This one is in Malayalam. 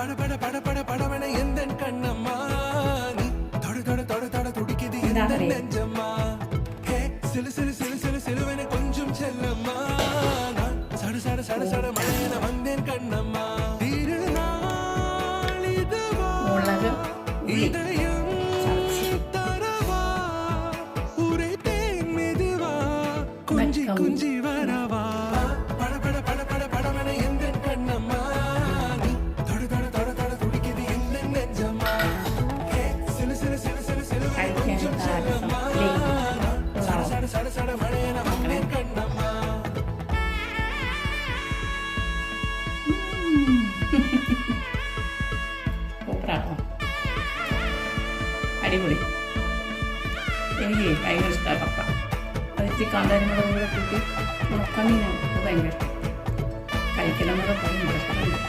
പടപട പടപട പടവണ എന്തൻ കണ്ണമ്മ നീ തൊട തൊട തൊട തൊട തുടിക്കത് എന്തൻ നെഞ്ചമ്മ ഹേ സിലു സിലു സിലു സിലു സിലുവനെ കൊഞ്ചും ചെല്ലമ്മ സട സട സട സട മഴയന വന്നൻ കണ്ണമ്മ തിരുനാളിതുവാ ഇതയം തരവാ ഉരൈതേൻ മെതുവാ കുഞ്ചി കുഞ്ചി വരവാ പടപട പടപട പടവണ എന്തൻ കണ്ണമ്മ നീ തൊട തൊട തൊട തൊട തുടിക്കത് എന്തൻ നെഞ്ചമ്മ ഹേ സിലു സിലു സിലു സിലു സിലുവനെ കൊഞ്ചും ചെല്ലമ്മ സട സട സട സട മഴയന വന്നൻ കണ്ണമ്മ സൂപ്പറാണോ? അടിപൊളി. എനിക്ക് ഭയങ്കര ഇഷ്ടമാണ് കപ്പ. അതിച്ച് കാന്താരി മുളകും കൂടെ കൂട്ടി ഉണക്കമീനാണ് ഭയങ്കര ഇഷ്ടം. കഴിക്കലെന്നൊക്കെ പറയും.